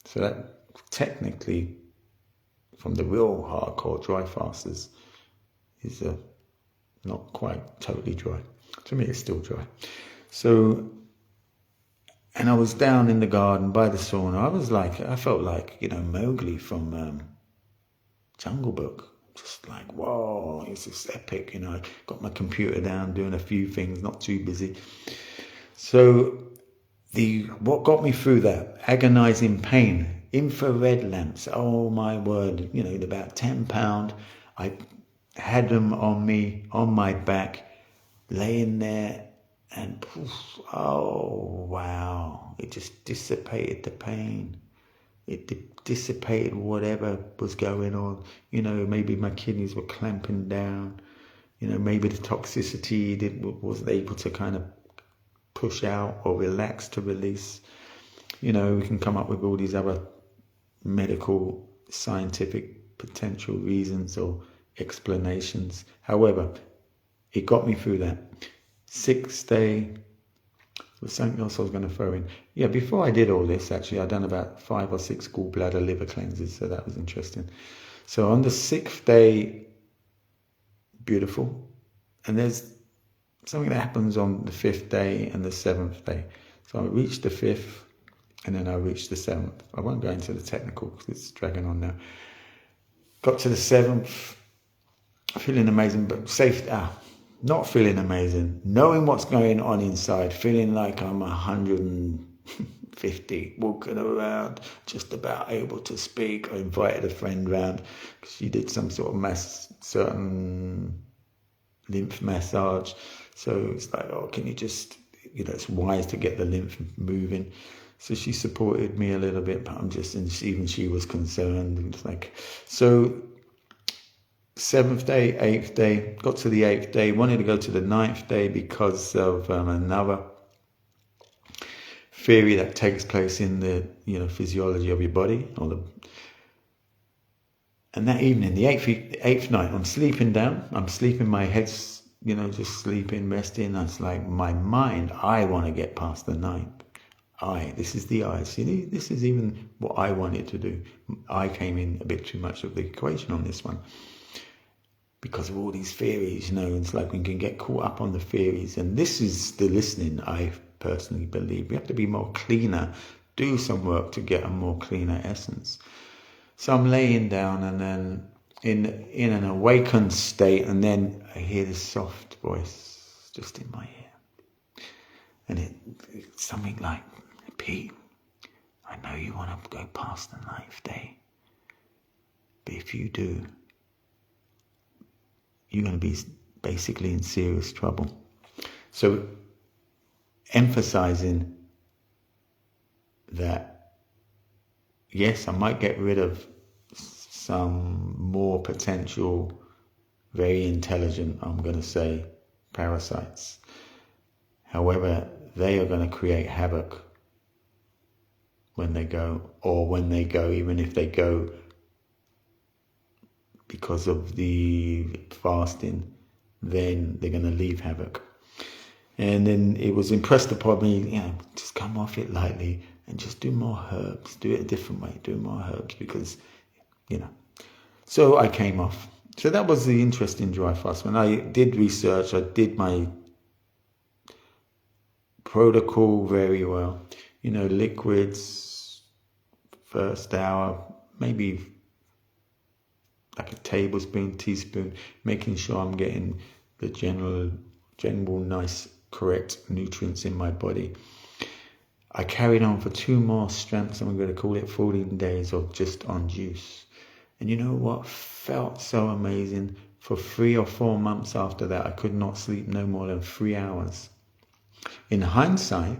So that technically, from the real hardcore dry fasters, is not quite totally dry. To me, it's still dry. So, and I was down in the garden by the sauna. I felt like, Mowgli from Jungle Book. Just like, whoa, it's just epic. You know, I got my computer down, doing a few things, not too busy. So what got me through that, agonizing pain, infrared lamps, oh my word, you know, about £10. I had them on me, on my back, laying there, and poof, oh wow, it just dissipated the pain. It dissipated whatever was going on. You know, maybe my kidneys were clamping down. You know, maybe the toxicity wasn't able to kind of push out or relax to release. You know, we can come up with all these other medical, scientific potential reasons or explanations. However, it got me through that. 6th day, was something else I was going to throw in. Yeah, before I did all this, actually, I'd done about 5 or 6 gallbladder liver cleanses, so that was interesting. So on the 6th day, beautiful. And there's something that happens on the 5th day and the 7th day. So I reached the 5th, and then I reached the 7th. I won't go into the technical because it's dragging on now. Got to the 7th, feeling amazing, but not feeling amazing, knowing what's going on inside, feeling like I'm 150, walking around, just about able to speak. I invited a friend round because she did some sort of certain lymph massage. So it's like, oh, can you just, you know, it's wise to get the lymph moving. So she supported me a little bit, but even she was concerned. And it's like, so 7th day, 8th day, got to the 8th day, wanted to go to the 9th day because of another theory that takes place in the, you know, physiology of your body. And that evening, the 8th night, I'm sleeping down, my head's, you know, just sleeping, resting. That's like my mind, I want to get past the night. This is the I. See, this is even what I wanted to do. I came in a bit too much of the equation on this one. Because of all these theories, you know, it's like we can get caught up on the theories. And this is the listening, I personally believe. We have to be more cleaner, do some work to get a more cleaner essence. So I'm laying down and then in an awakened state, and then I hear this soft voice just in my ear. And it's something like, Pete, I know you want to go past the 9th day. But if you do, you're going to be basically in serious trouble. So emphasizing that, yes, I might get rid of some more potential, very intelligent, I'm going to say, parasites. However, they are going to create havoc when they go, even if they go because of the fasting, then they're going to leave havoc. And then it was impressed upon me, you know, just come off it lightly and just do more herbs, do it a different way, do more herbs because, you know. So I came off. So that was the interesting dry fast. When I did research, I did my protocol very well. You know, liquids, first hour, maybe like a tablespoon, teaspoon, making sure I'm getting the general nice, correct nutrients in my body. I carried on for 2 more strengths, I'm going to call it 14 days of just on juice. And you know what felt so amazing? For 3 or 4 months after that, I could not sleep no more than 3 hours. In hindsight,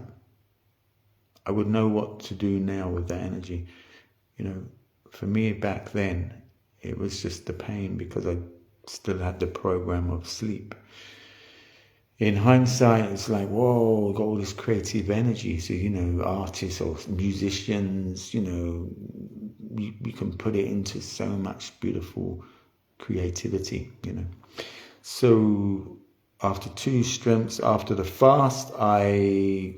I would know what to do now with that energy. You know, for me back then, it was just the pain because I still had the program of sleep. In hindsight, it's like, whoa, got all this creative energy. So, you know, artists or musicians, you know, you can put it into so much beautiful creativity, you know. So after 2 strengths, after the fast, I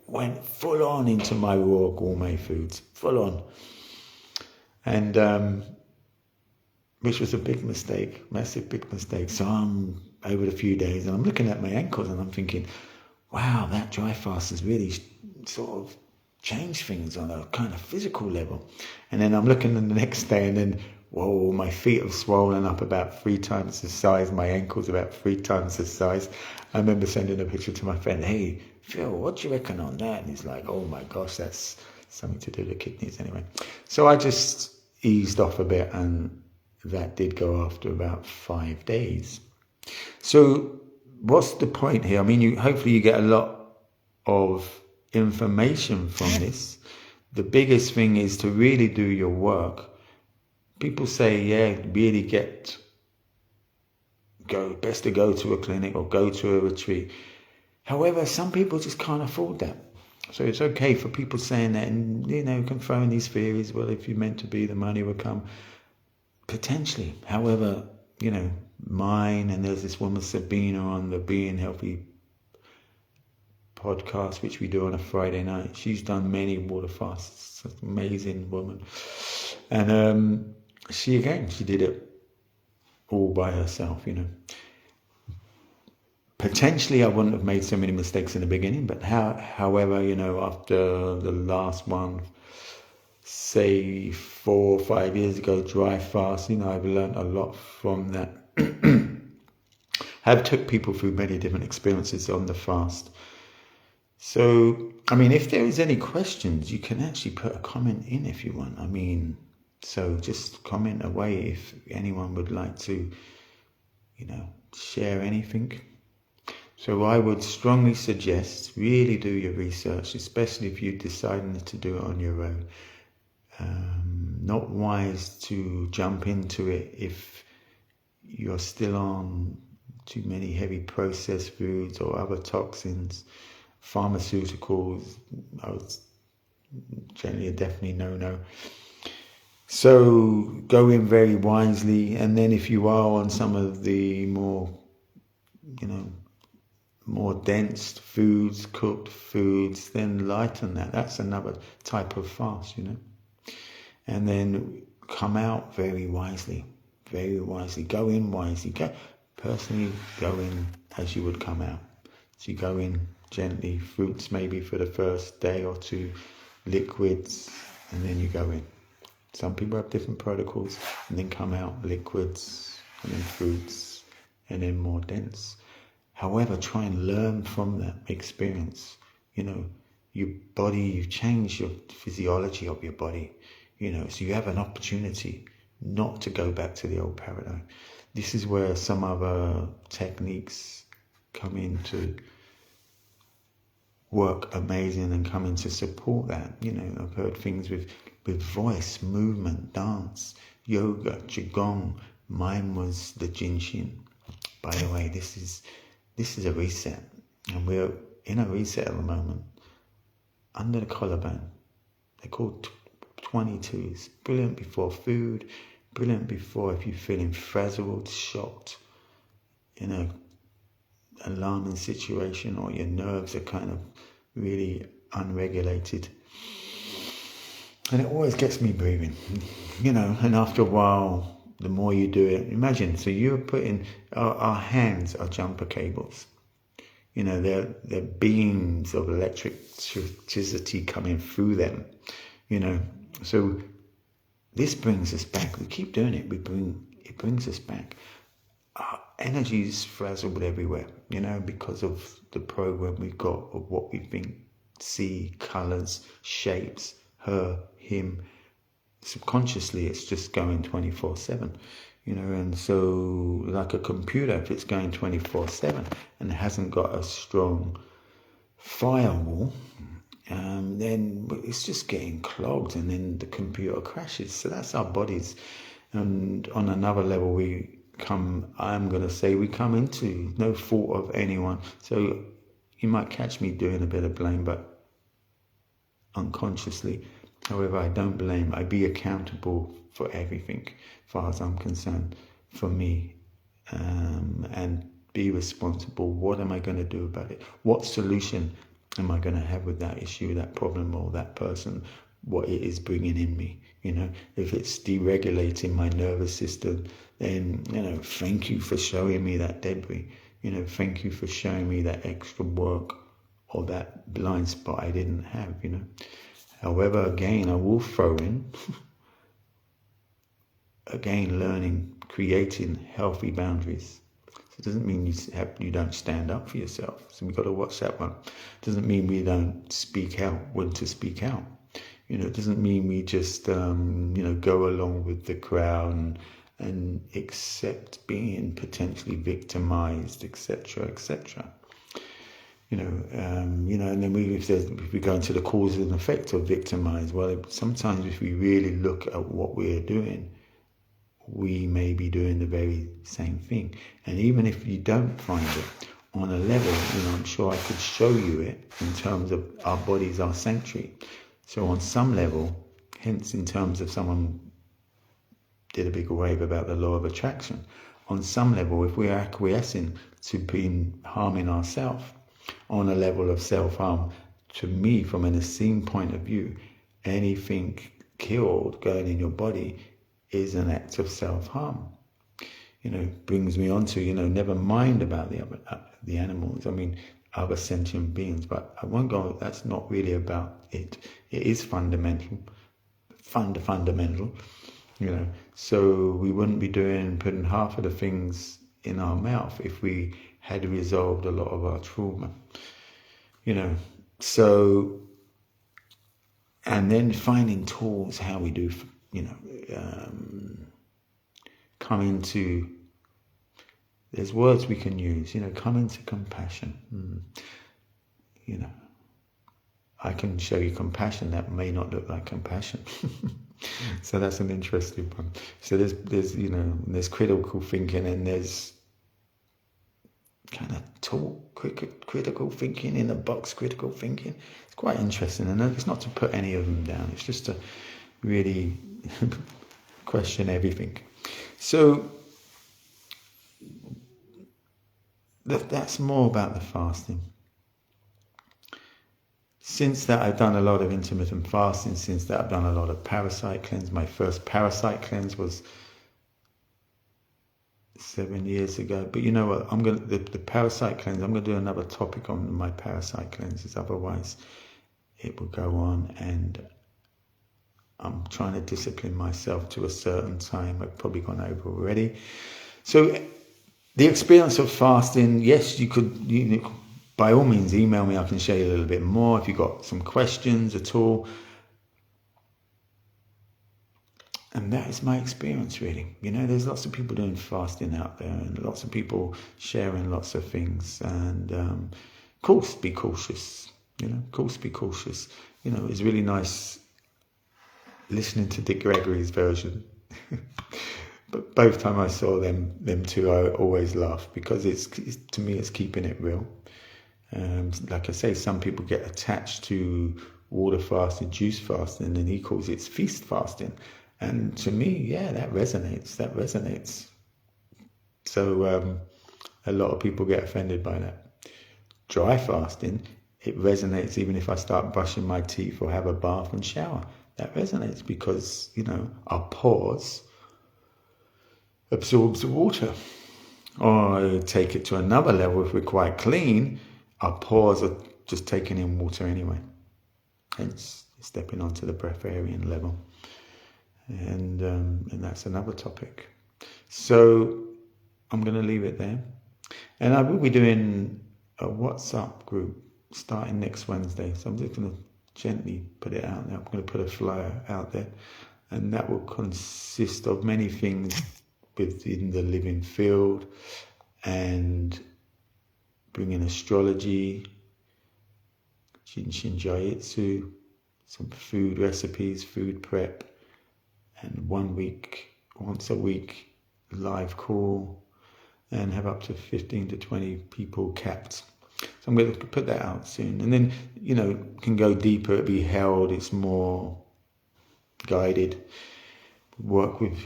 went full on into my raw gourmet foods, full on. And which was a big mistake, massive big mistake. So I'm over the few days and I'm looking at my ankles and I'm thinking, wow, that dry fast has really sort of changed things on a kind of physical level. And then I'm looking at the next day and then, whoa, my feet have swollen up about 3 times the size, my ankles about 3 times the size. I remember sending a picture to my friend, hey, Phil, what do you reckon on that? And he's like, oh my gosh, that's something to do with the kidneys anyway. So I just eased off a bit, and that did go after about 5 days. So what's the point here? I mean, hopefully you get a lot of information from this. The biggest thing is to really do your work. People say, yeah, really best to go to a clinic or go to a retreat. However, some people just can't afford that. So it's okay for people saying that and, confirming these theories. Well, if you're meant to be, the money will come. Potentially. However, mine, and there's this woman, Sabina, on the Being Healthy podcast, which we do on a Friday night. She's done many water fasts. An amazing woman. And she did it all by herself, Potentially I wouldn't have made so many mistakes in the beginning, but however, after the last one, say 4 or 5 years ago, dry fast, I've learned a lot from that. I've took people through many different experiences on the fast. So, if there is any questions, you can actually put a comment in if you want. So just comment away if anyone would like to, share anything. So I would strongly suggest really do your research, especially if you're deciding to do it on your own. Not wise to jump into it if you're still on too many heavy processed foods or other toxins, pharmaceuticals. I would generally definitely no. So go in very wisely, and then if you are on some of the more dense foods, cooked foods, then lighten that. That's another type of fast, And then come out very wisely. Go in wisely. Personally, go in as you would come out. So you go in gently, fruits maybe for the first day or two, liquids, and then you go in. Some people have different protocols, and then come out liquids, and then fruits, and then more dense. However, try and learn from that experience. Your body, you've changed your physiology of your body, so you have an opportunity not to go back to the old paradigm. This is where some other techniques come in to work amazing and come in to support that. I've heard things with voice, movement, dance, yoga, qigong. Mine was the jinshin. By the way, this is a reset, and we're in a reset at the moment. Under the collarbone, they're called 22s. Brilliant before food, brilliant before if you're feeling frazzled, shocked, in a alarming situation, or your nerves are kind of really unregulated. And it always gets me breathing, and after a while, the more you do it, imagine, so you're putting, our hands are jumper cables. They're beams of electricity coming through them, So this brings us back. We keep doing it. It brings us back. Our energy's frazzled everywhere, because of the program we've got of what we think, see, colours, shapes, her, him. Subconsciously, it's just going 24/7, and so like a computer, if it's going 24/7 and hasn't got a strong firewall, then it's just getting clogged, and then the computer crashes. So that's our bodies. And on another level, we come into no fault of anyone. So you might catch me doing a bit of blame, but unconsciously. However, I don't blame. I be accountable for everything, as far as I'm concerned, for me, and be responsible. What am I going to do about it? What solution am I going to have with that issue, that problem, or that person? What it is bringing in me, If it's deregulating my nervous system, then thank you for showing me that debris. Thank you for showing me that extra work or that blind spot I didn't have. However, again, I will throw in again, learning, creating healthy boundaries. So it doesn't mean you don't stand up for yourself. So we've got to watch that one. It doesn't mean we don't speak out when to speak out. It doesn't mean we just, go along with the crowd and accept being potentially victimized, etc., etc. And then if we go into the cause and effect of victimized, well, sometimes if we really look at what we're doing, we may be doing the very same thing. And even if you don't find it on a level, I'm sure I could show you it in terms of our bodies, our sanctuary. So on some level, hence in terms of someone did a big wave about the law of attraction, on some level, if we're acquiescing to being harming ourselves, on a level of self-harm, to me, from an esteem point of view, anything killed going in your body is an act of self-harm. Brings me on to, never mind about the animals. I mean, other sentient beings, but I won't go, that's not really about it. It is fundamental, so we wouldn't be putting half of the things in our mouth if we had resolved a lot of our trauma, so, and then finding tools, how we do, come into, there's words we can use, come into compassion. I can show you compassion that may not look like compassion. So that's an interesting one. So there's critical thinking, and there's kind of critical thinking in a box, critical thinking. It's quite interesting, and it's not to put any of them down. It's just to really question everything. So that's more about the fasting. Since that, I've done a lot of intermittent fasting. Since that, I've done a lot of parasite cleanse. My first parasite cleanse was 7 years ago. But you know what? The parasite cleanse, I'm going to do another topic on my parasite cleanses. Otherwise, it will go on, and I'm trying to discipline myself to a certain time. I've probably gone over already. So the experience of fasting, yes, you could, by all means, email me. I can share you a little bit more if you've got some questions at all. And that is my experience, really. There's lots of people doing fasting out there, and lots of people sharing lots of things. And of course, be cautious. Of course, be cautious. It's really nice listening to Dick Gregory's version. But both times I saw them two, I always laugh, because it's to me, it's keeping it real. Like I say, some people get attached to water fasting, juice fasting, and he calls it feast fasting. And to me, yeah, that resonates. So a lot of people get offended by that. Dry fasting, it resonates even if I start brushing my teeth or have a bath and shower. That resonates because, our pores absorbs the water. Or take it to another level, if we're quite clean, our pores are just taking in water anyway. Hence, stepping onto the breatharian level. And that's another topic. So I'm going to leave it there. And I will be doing a WhatsApp group starting next Wednesday. So I'm just going to gently put it out there. I'm going to put a flyer out there. And that will consist of many things within the living field, and bringing astrology, Jinshin Jiu-Jitsu, some food recipes, food prep, and once a week, live call, and have up to 15 to 20 people capped. So I'm going to put that out soon. And then, can go deeper, it'll be held, it's more guided, work with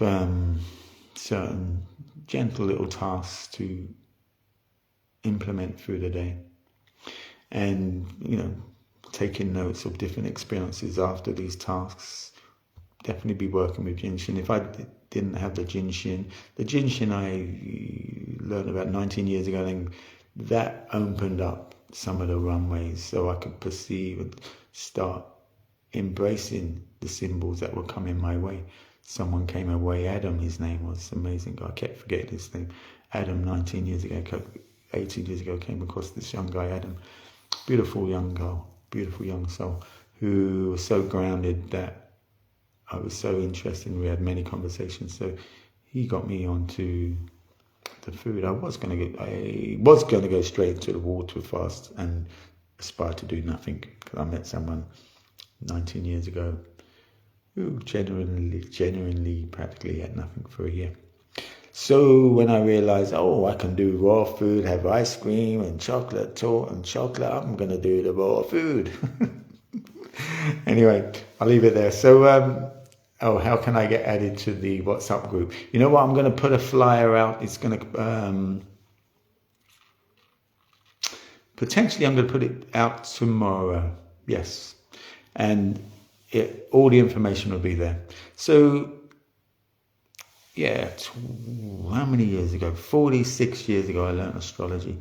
certain gentle little tasks to implement through the day. And, taking notes of different experiences after these tasks. Definitely be working with Jinshin. If I didn't have the Jinshin I learned about 19 years ago, and that opened up some of the runways so I could perceive and start embracing the symbols that were coming my way. someone came away, Adam, his name was, amazing guy, I kept forgetting his name. Adam, 18 years ago, came across this young guy, Adam, beautiful young girl, beautiful young soul, who was so grounded that I was so interested, and we had many conversations. So he got me onto the food. I was going to go straight into the water fast and aspire to do nothing, because I met someone 19 years ago who genuinely practically had nothing for a year. So when I realized, I can do raw food, have ice cream and chocolate, I'm going to do the raw food. Anyway, I'll leave it there. So, how can I get added to the WhatsApp group? You know what? I'm going to put a flyer out. It's going to, potentially I'm going to put it out tomorrow. Yes. And all the information will be there. So, how many years ago? 46 years ago, I learned astrology,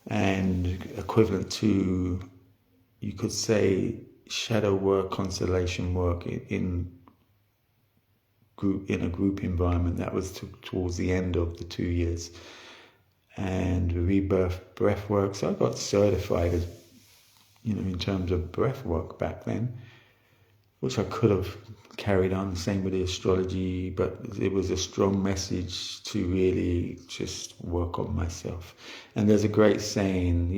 and equivalent to, you could say, shadow work, constellation work in a group environment. That was towards the end of the 2 years, and rebirth breath work. So I got certified as, in terms of breath work back then, which I could have carried on, same with the astrology, but it was a strong message to really just work on myself. And there's a great saying,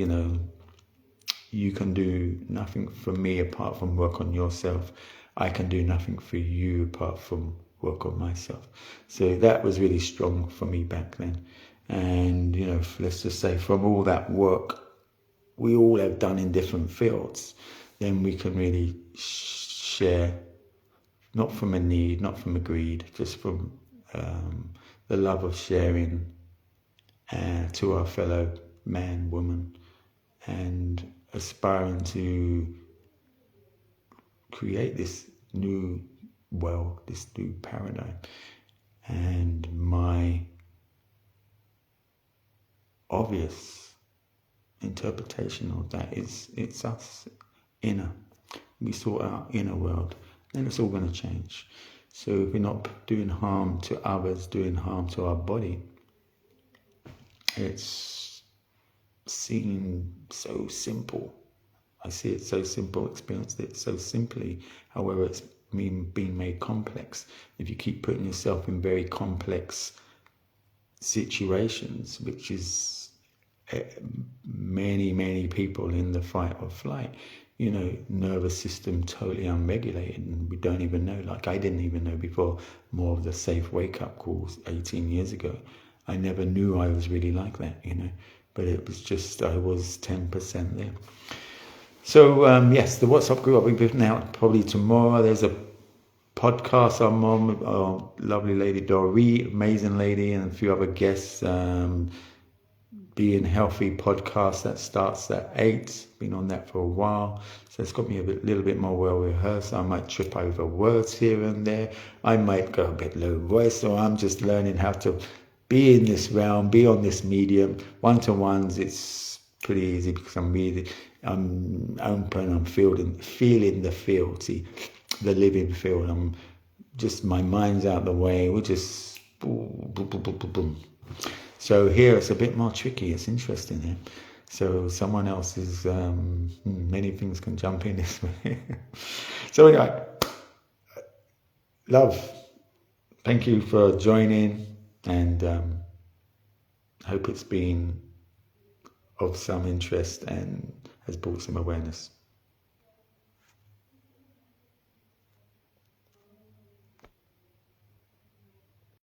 you can do nothing for me apart from work on yourself. I can do nothing for you apart from work on myself. So that was really strong for me back then. And, let's just say from all that work we all have done in different fields, then we can really share, not from a need, not from a greed, just from the love of sharing to our fellow man, woman, and aspiring to create this new world, this new paradigm. And my obvious interpretation of that is, it's us inner. We sort our inner world, then it's all going to change. So if we're not doing harm to others, doing harm to our body, it's seen so simple. I see it so simple, experienced it so simply. However, it's being made complex. If you keep putting yourself in very complex situations, which is many people in the fight or flight, nervous system totally unregulated, and we don't even know. Like, I didn't even know before more of the safe wake-up calls 18 years ago. I never knew I was really like that, but it was just, I was 10% there. So, yes, the WhatsApp group I'll be putting out probably tomorrow. There's a podcast I'm on, lovely lady Doree, amazing lady, and a few other guests. Being Healthy podcast that starts at 8. Been on that for a while, so it's got me a little bit more well rehearsed. I might trip over words here and there. I might go a bit low voice, so I'm just learning how to be in this realm, be on this medium. One-to-ones, it's pretty easy because I'm open, I'm feeling the field, see, the living field. I'm just, my mind's out the way. We're just boom, boom, boom, boom, boom, boom. So here it's a bit more tricky. It's interesting here. So someone else is, many things can jump in this way. So anyway, love, thank you for joining, and hope it's been of some interest and has brought some awareness.